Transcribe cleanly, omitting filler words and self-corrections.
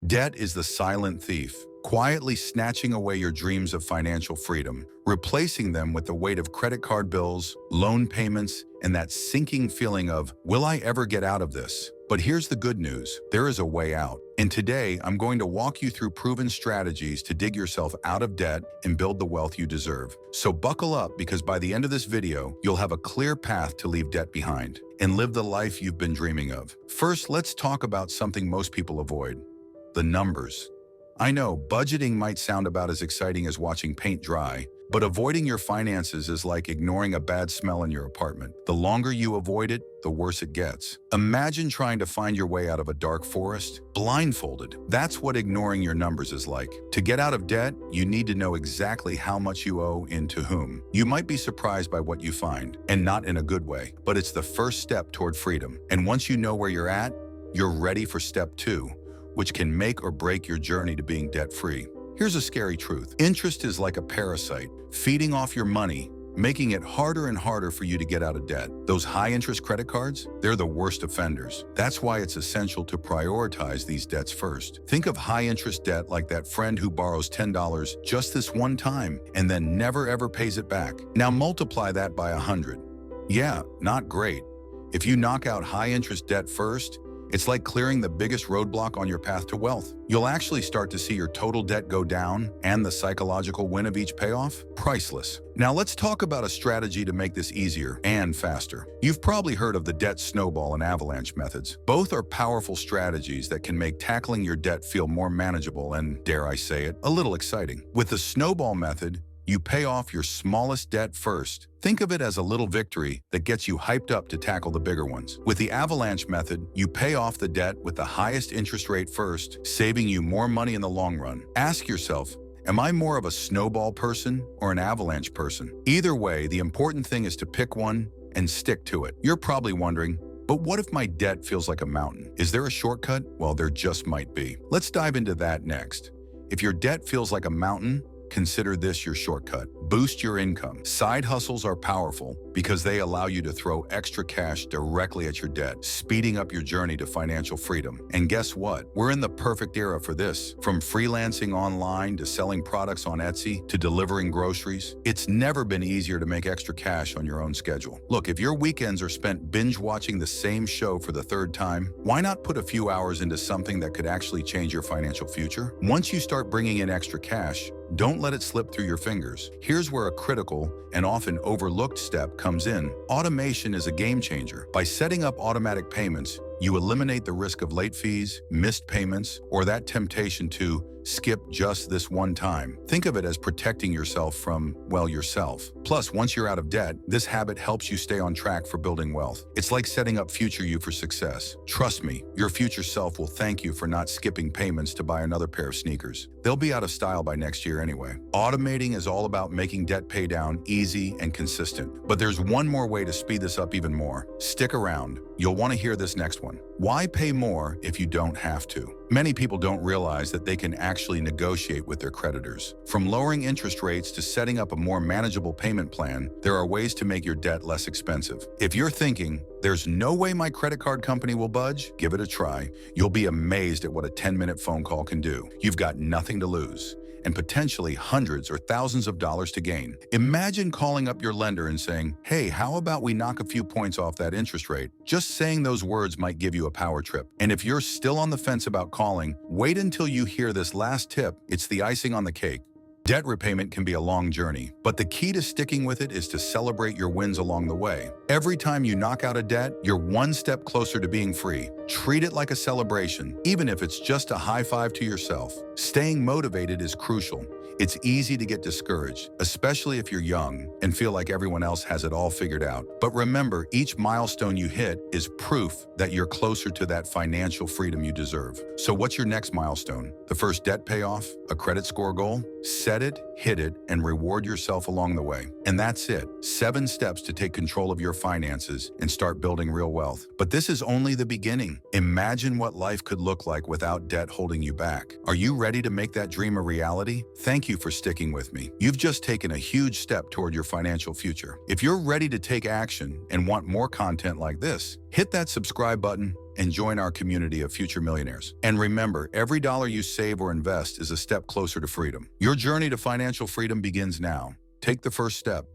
Debt is the silent thief, quietly snatching away your dreams of financial freedom, replacing them with the weight of credit card bills, loan payments, and that sinking feeling of, will I ever get out of this? But here's the good news, there is a way out. And today, I'm going to walk you through proven strategies to dig yourself out of debt and build the wealth you deserve. So buckle up, because by the end of this video, you'll have a clear path to leave debt behind and live the life you've been dreaming of. First, let's talk about something most people avoid: the numbers. I know, budgeting might sound about as exciting as watching paint dry, but avoiding your finances is like ignoring a bad smell in your apartment. The longer you avoid it, the worse it gets. Imagine trying to find your way out of a dark forest, blindfolded. That's what ignoring your numbers is like. To get out of debt, you need to know exactly how much you owe and to whom. You might be surprised by what you find, and not in a good way, but it's the first step toward freedom. And once you know where you're at, you're ready for step 2, which can make or break your journey to being debt-free. Here's a scary truth. Interest is like a parasite, feeding off your money, making it harder and harder for you to get out of debt. Those high-interest credit cards, they're the worst offenders. That's why it's essential to prioritize these debts first. Think of high-interest debt like that friend who borrows $10 just this one time and then never ever pays it back. Now multiply that by 100. Yeah, not great. If you knock out high-interest debt first, it's like clearing the biggest roadblock on your path to wealth. You'll actually start to see your total debt go down, and the psychological win of each payoff, priceless. Now let's talk about a strategy to make this easier and faster. You've probably heard of the debt snowball and avalanche methods. Both are powerful strategies that can make tackling your debt feel more manageable and, dare I say it, a little exciting. With the snowball method, you pay off your smallest debt first. Think of it as a little victory that gets you hyped up to tackle the bigger ones. With the avalanche method, you pay off the debt with the highest interest rate first, saving you more money in the long run. Ask yourself, am I more of a snowball person or an avalanche person? Either way, the important thing is to pick one and stick to it. You're probably wondering, but what if my debt feels like a mountain? Is there a shortcut? Well, there just might be. Let's dive into that next. If your debt feels like a mountain, consider this your shortcut. Boost your income. Side hustles are powerful because they allow you to throw extra cash directly at your debt, speeding up your journey to financial freedom. And guess what? We're in the perfect era for this. From freelancing online to selling products on Etsy to delivering groceries, it's never been easier to make extra cash on your own schedule. Look, if your weekends are spent binge watching the same show for the 3rd time, why not put a few hours into something that could actually change your financial future? Once you start bringing in extra cash, don't let it slip through your fingers. Here's where a critical and often overlooked step comes in. Automation is a game changer. By setting up automatic payments, you eliminate the risk of late fees, missed payments, or that temptation to skip just this one time. Think of it as protecting yourself from, well, yourself. Plus, once you're out of debt, this habit helps you stay on track for building wealth. It's like setting up future you for success. Trust me, your future self will thank you for not skipping payments to buy another pair of sneakers. They'll be out of style by next year anyway. Automating is all about making debt pay down easy and consistent. But there's one more way to speed this up even more. Stick around. You'll want to hear this next one. Why pay more if you don't have to? Many people don't realize that they can actually negotiate with their creditors. From lowering interest rates to setting up a more manageable payment plan, there are ways to make your debt less expensive. If you're thinking, there's no way my credit card company will budge, give it a try. You'll be amazed at what a 10-minute phone call can do. You've got nothing to lose, and potentially hundreds or thousands of dollars to gain. Imagine calling up your lender and saying, hey, how about we knock a few points off that interest rate? Just saying those words might give you a power trip. And if you're still on the fence about calling, wait until you hear this last tip. It's the icing on the cake. Debt repayment can be a long journey, but the key to sticking with it is to celebrate your wins along the way. Every time you knock out a debt, you're one step closer to being free. Treat it like a celebration, even if it's just a high five to yourself. Staying motivated is crucial. It's easy to get discouraged, especially if you're young and feel like everyone else has it all figured out. But remember, each milestone you hit is proof that you're closer to that financial freedom you deserve. So what's your next milestone? The first debt payoff? A credit score goal? Set it, hit it, and reward yourself along the way. And that's it. 7 steps to take control of your finances and start building real wealth. But this is only the beginning. Imagine what life could look like without debt holding you back. Are you ready to make that dream a reality? Thank you for sticking with me. You've just taken a huge step toward your financial future. If you're ready to take action and want more content like this, hit that subscribe button and join our community of future millionaires. And remember, every dollar you save or invest is a step closer to freedom. Your journey to financial freedom begins now. Take the first step.